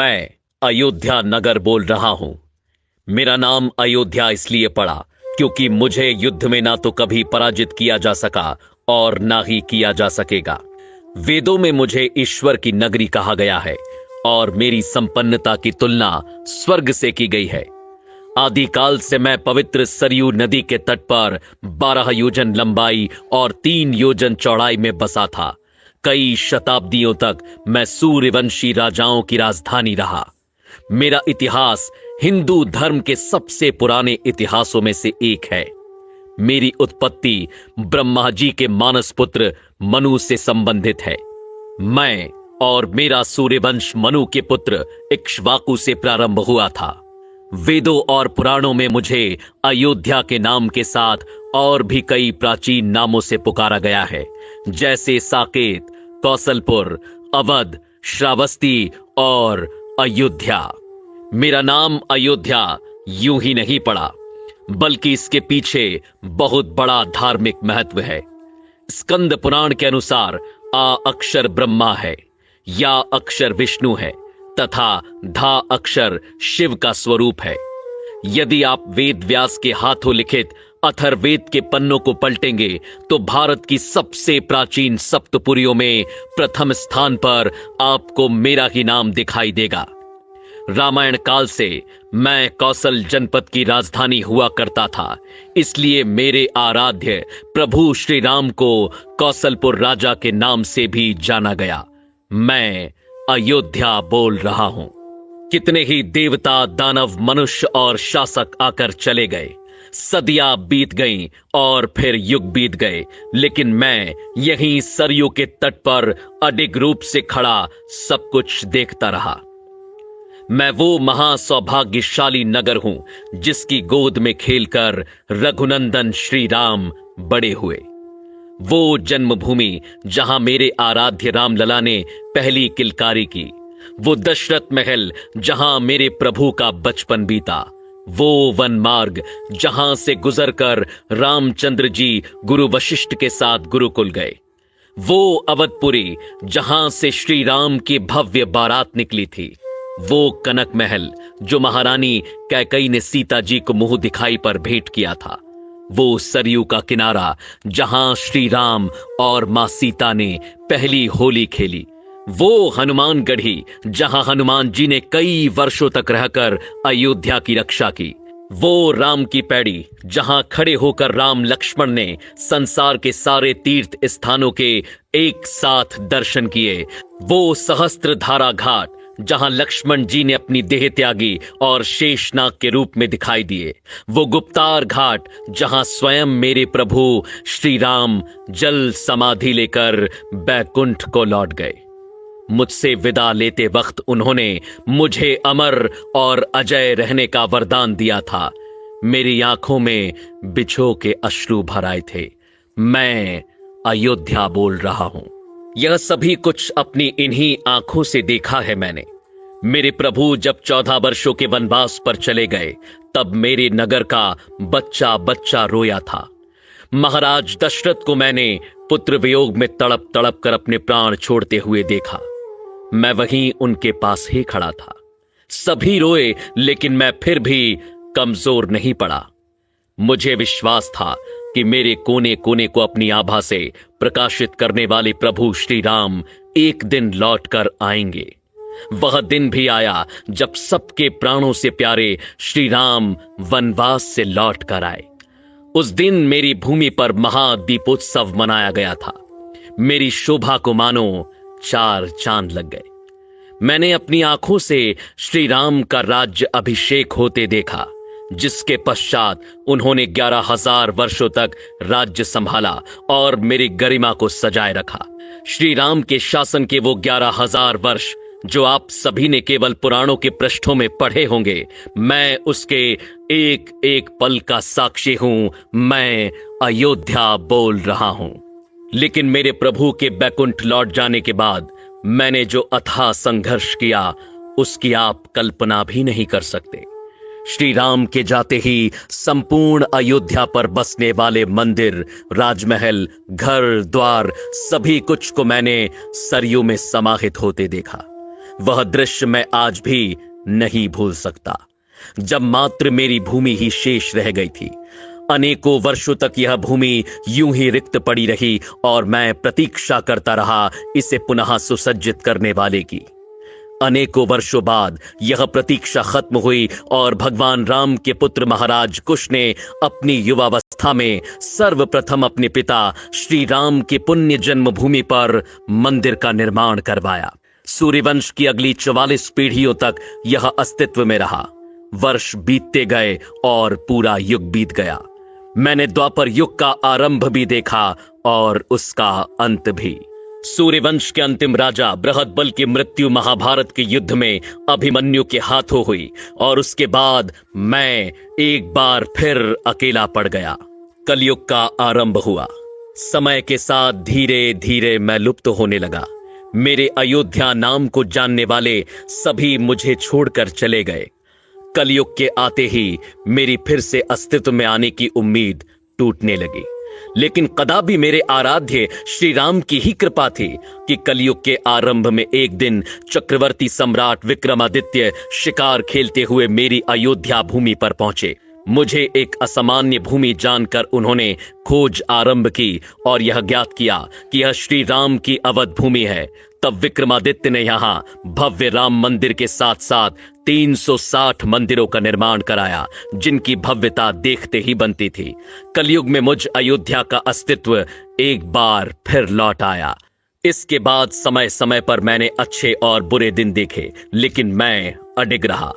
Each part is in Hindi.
मैं अयोध्या नगर बोल रहा हूं। मेरा नाम अयोध्या इसलिए पड़ा क्योंकि मुझे युद्ध में ना तो कभी पराजित किया जा सका और ना ही किया जा सकेगा। वेदों में मुझे ईश्वर की नगरी कहा गया है और मेरी संपन्नता की तुलना स्वर्ग से की गई है। आदिकाल से मैं पवित्र सरयू नदी के तट पर 12 योजन लंबाई और 3 योजन चौड़ाई में बसा था। कई शताब्दियों तक मैं सूर्यवंशी राजाओं की राजधानी रहा। मेरा इतिहास हिंदू धर्म के सबसे पुराने इतिहासों में से एक है। मेरी उत्पत्ति ब्रह्मा जी के मानस पुत्र मनु से संबंधित है। मैं और मेरा सूर्यवंश मनु के पुत्र इक्ष्वाकु से प्रारंभ हुआ था। वेदों और पुराणों में मुझे अयोध्या के नाम के साथ और भी कई प्राचीन नामों से पुकारा गया है, जैसे साकेत, कौशलपुर, अवध, श्रावस्ती और अयोध्या। मेरा नाम अयोध्या यूं ही नहीं पड़ा, बल्कि इसके पीछे बहुत बड़ा धार्मिक महत्व है। स्कंद पुराण के अनुसार आ अक्षर ब्रह्मा है, या अक्षर विष्णु है तथा धा अक्षर शिव का स्वरूप है। यदि आप वेद व्यास के हाथों लिखित अथर्ववेद के पन्नों को पलटेंगे तो भारत की सबसे प्राचीन सप्तपुरियों में प्रथम स्थान पर आपको मेरा ही नाम दिखाई देगा। रामायण काल से मैं कौशल जनपद की राजधानी हुआ करता था, इसलिए मेरे आराध्य प्रभु श्री राम को कौशलपुर राजा के नाम से भी जाना गया। मैं अयोध्या बोल रहा हूं। कितने ही देवता, दानव, मनुष्य और शासक आकर चले गए, सदियां बीत गईं और फिर युग बीत गए, लेकिन मैं यहीं सरयू के तट पर अडिग रूप से खड़ा सब कुछ देखता रहा। मैं वो महासौभाग्यशाली नगर हूं जिसकी गोद में खेलकर रघुनंदन श्री राम बड़े हुए। वो जन्मभूमि जहां मेरे आराध्य रामलला ने पहली किलकारी की, वो दशरथ महल जहां मेरे प्रभु का बचपन बीता, वो वन मार्ग जहां से गुजरकर रामचंद्र जी गुरु वशिष्ठ के साथ गुरुकुल गए, वो अवधपुरी जहां से श्री राम की भव्य बारात निकली थी, वो कनक महल जो महारानी कैकई ने सीता जी को मुंह दिखाई पर भेंट किया था, वो सरयू का किनारा जहां श्री राम और मां सीता ने पहली होली खेली, वो हनुमान गढ़ी जहां हनुमान जी ने कई वर्षों तक रहकर अयोध्या की रक्षा की, वो राम की पैड़ी जहां खड़े होकर राम लक्ष्मण ने संसार के सारे तीर्थ स्थानों के एक साथ दर्शन किए, वो सहस्त्रधारा घाट जहां लक्ष्मण जी ने अपनी देह त्यागी और शेषनाग के रूप में दिखाई दिए, वो गुप्तार घाट जहां स्वयं मेरे प्रभु श्री राम जल समाधि लेकर बैकुंठ को लौट गए। मुझसे विदा लेते वक्त उन्होंने मुझे अमर और अजय रहने का वरदान दिया था। मेरी आंखों में बिछो के अश्रु भर आए थे। मैं अयोध्या बोल रहा हूं। यह सभी कुछ अपनी इन्हीं आंखों से देखा है मैंने। मेरे प्रभु जब 14 वर्षों के वनवास पर चले गए, तब मेरे नगर का बच्चा बच्चा रोया था। महाराज दशरथ को मैंने पुत्र वियोग में तड़प तड़प कर अपने प्राण छोड़ते हुए देखा। मैं वहीं उनके पास ही खड़ा था। सभी रोए, लेकिन मैं फिर भी कमजोर नहीं पड़ा। मुझे विश्वास था कि मेरे कोने कोने को अपनी आभा से प्रकाशित करने वाले प्रभु श्री राम एक दिन लौट कर आएंगे। वह दिन भी आया जब सबके प्राणों से प्यारे श्री राम वनवास से लौट कर आए। उस दिन मेरी भूमि पर महादीपोत्सव मनाया गया था। मेरी शोभा को मानो 4 चांद लग गए। मैंने अपनी आंखों से श्री राम का राज्य अभिषेक होते देखा, जिसके पश्चात उन्होंने 11,000 वर्षों तक राज्य संभाला और मेरी गरिमा को सजाए रखा। श्री राम के शासन के वो 11,000 वर्ष जो आप सभी ने केवल पुराणों के पृष्ठों में पढ़े होंगे, मैं उसके एक एक पल का साक्षी हूं। मैं अयोध्या बोल रहा हूं। लेकिन मेरे प्रभु के बैकुंठ लौट जाने के बाद मैंने जो अथाह संघर्ष किया, उसकी आप कल्पना भी नहीं कर सकते। श्री राम के जाते ही संपूर्ण अयोध्या पर बसने वाले मंदिर, राजमहल, घर द्वार, सभी कुछ को मैंने सरयू में समाहित होते देखा। वह दृश्य मैं आज भी नहीं भूल सकता, जब मात्र मेरी भूमि ही शेष रह गई थी। अनेकों वर्षों तक यह भूमि यूं ही रिक्त पड़ी रही और मैं प्रतीक्षा करता रहा इसे पुनः सुसज्जित करने वाले की। अनेकों वर्षों बाद यह प्रतीक्षा खत्म हुई और भगवान राम के पुत्र महाराज कुश ने अपनी युवावस्था में सर्वप्रथम अपने पिता श्री राम की पुण्य जन्मभूमि पर मंदिर का निर्माण करवाया। सूर्यवंश की अगली 44 पीढ़ियों तक यह अस्तित्व में रहा। वर्ष बीतते गए और पूरा युग बीत गया। मैंने द्वापर युग का आरंभ भी देखा और उसका अंत भी। सूर्यवंश के अंतिम राजा बृहदबल की मृत्यु महाभारत के युद्ध में अभिमन्यु के हाथों हुई और उसके बाद मैं एक बार फिर अकेला पड़ गया। कलयुग का आरंभ हुआ। समय के साथ धीरे धीरे मैं लुप्त होने लगा। मेरे अयोध्या नाम को जानने वाले सभी मुझे छोड़कर चले गए। कलयुग के आते ही मेरी फिर से अस्तित्व में आने की उम्मीद टूटने लगी। लेकिन कदापि मेरे आराध्य श्री राम की ही कृपा थी कि कलयुग के आरंभ में एक दिन चक्रवर्ती सम्राट विक्रमादित्य शिकार खेलते हुए मेरी अयोध्या भूमि पर पहुंचे। मुझे एक असामान्य भूमि जानकर उन्होंने खोज आरंभ की और यह ज्ञात किया कि यह श्री राम की अवध भूमि है। तब विक्रमादित्य ने यहाँ भव्य राम मंदिर के साथ साथ 360 मंदिरों का निर्माण कराया, जिनकी भव्यता देखते ही बनती थी। कलयुग में मुझ अयोध्या का अस्तित्व एक बार फिर लौट आया। इसके बाद समय समय पर मैंने अच्छे और बुरे दिन देखे, लेकिन मैं अडिग रहा।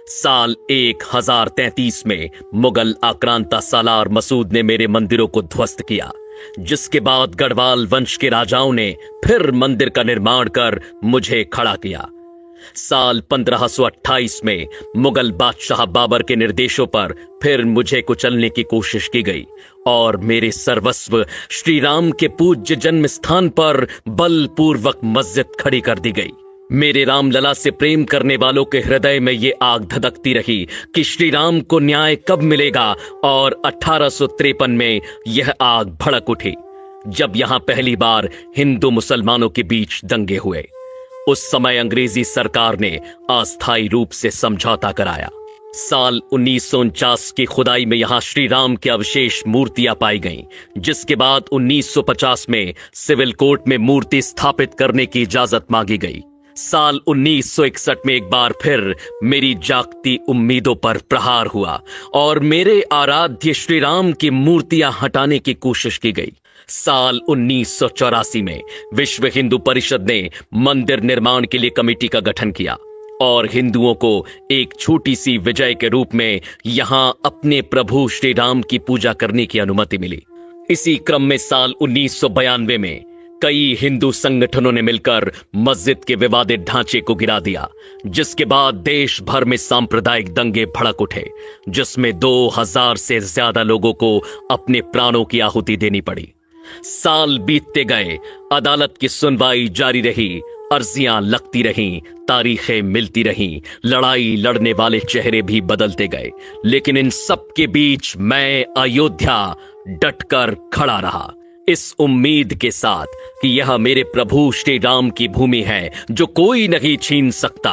साल 1033 में मुगल आक्रांता सालार मसूद ने मेरे मंदिरों को ध्वस्त किया, जिसके बाद गढ़वाल वंश के राजाओं ने फिर मंदिर का निर्माण कर मुझे खड़ा किया। साल 1528 में मुगल बादशाह बाबर के निर्देशों पर फिर मुझे कुचलने की कोशिश की गई और मेरे सर्वस्व श्री राम के पूज्य जन्म स्थान पर बलपूर्वक मस्जिद खड़ी कर दी गई। मेरे रामलला से प्रेम करने वालों के हृदय में ये आग धधकती रही कि श्री राम को न्याय कब मिलेगा, और 1853 में यह आग भड़क उठी जब यहां पहली बार हिंदू मुसलमानों के बीच दंगे हुए। उस समय अंग्रेजी सरकार ने अस्थायी रूप से समझौता कराया। साल 1949 की खुदाई में यहां श्री राम के अवशेष मूर्तियां पाई गईं, जिसके बाद 1950 में सिविल कोर्ट में मूर्ति स्थापित करने की इजाजत मांगी गई। साल 1961 में एक बार फिर मेरी जागती उम्मीदों पर प्रहार हुआ और मेरे आराध्य श्री राम की मूर्तियां हटाने की कोशिश की गई। साल 1984 में विश्व हिंदू परिषद ने मंदिर निर्माण के लिए कमेटी का गठन किया और हिंदुओं को एक छोटी सी विजय के रूप में यहां अपने प्रभु श्री राम की पूजा करने की अनुमति मिली। इसी क्रम में साल 1992 में कई हिंदू संगठनों ने मिलकर मस्जिद के विवादित ढांचे को गिरा दिया, जिसके बाद देश भर में सांप्रदायिक दंगे भड़क उठे, जिसमें 2000 से ज्यादा लोगों को अपने प्राणों की आहुति देनी पड़ी। साल बीतते गए, अदालत की सुनवाई जारी रही, अर्जियां लगती रहीं, तारीखें मिलती रहीं, लड़ाई लड़ने वाले चेहरे भी बदलते गए, लेकिन इन सब के बीच मैं अयोध्या डटकर खड़ा रहा, इस उम्मीद के साथ कि यह मेरे प्रभु श्री राम की भूमि है जो कोई नहीं छीन सकता।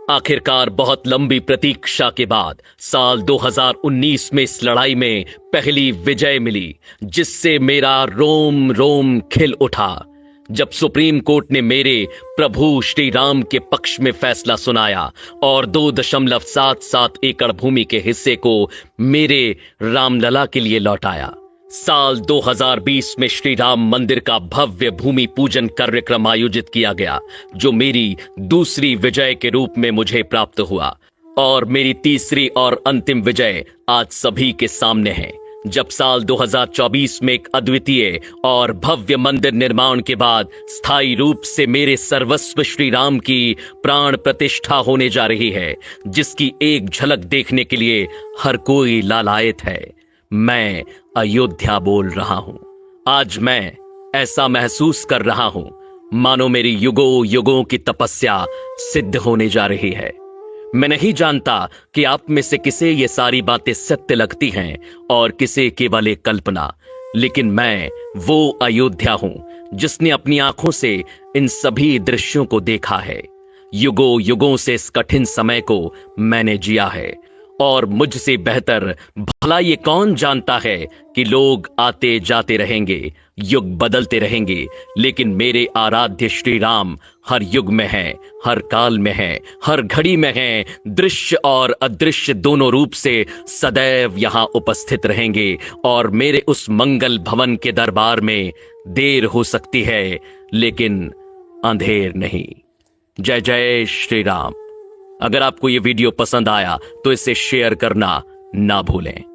आखिरकार बहुत लंबी प्रतीक्षा के बाद साल 2019 में इस लड़ाई में पहली विजय मिली, जिससे मेरा रोम रोम खिल उठा जब सुप्रीम कोर्ट ने मेरे प्रभु श्री राम के पक्ष में फैसला सुनाया और 2.77 एकड़ भूमि के हिस्से को मेरे रामलला के लिए लौटाया। साल 2020 में श्री राम मंदिर का भव्य भूमि पूजन कार्यक्रम आयोजित किया गया, जो मेरी दूसरी विजय के रूप में मुझे प्राप्त हुआ, और मेरी तीसरी और अंतिम विजय आज सभी के सामने है, जब साल 2024 में एक अद्वितीय और भव्य मंदिर निर्माण के बाद स्थायी रूप से मेरे सर्वस्व श्री राम की प्राण प्रतिष्ठा होने जा रही है, जिसकी एक झलक देखने के लिए हर कोई लालायत है। मैं अयोध्या बोल रहा हूं। आज मैं ऐसा महसूस कर रहा हूं मानो मेरी युगों युगों की तपस्या सिद्ध होने जा रही है। मैं नहीं जानता कि आप में से किसे ये सारी बातें सत्य लगती हैं और किसे केवल एक कल्पना, लेकिन मैं वो अयोध्या हूं जिसने अपनी आंखों से इन सभी दृश्यों को देखा है। युगों युगों से इस कठिन समय को मैंने जिया है, और मुझसे बेहतर भला ये कौन जानता है कि लोग आते जाते रहेंगे, युग बदलते रहेंगे, लेकिन मेरे आराध्य श्री राम हर युग में हैं, हर काल में हैं, हर घड़ी में हैं, दृश्य और अदृश्य दोनों रूप से सदैव यहां उपस्थित रहेंगे। और मेरे उस मंगल भवन के दरबार में देर हो सकती है, लेकिन अंधेर नहीं। जय जय श्री राम। अगर आपको यह वीडियो पसंद आया तो इसे शेयर करना ना भूलें।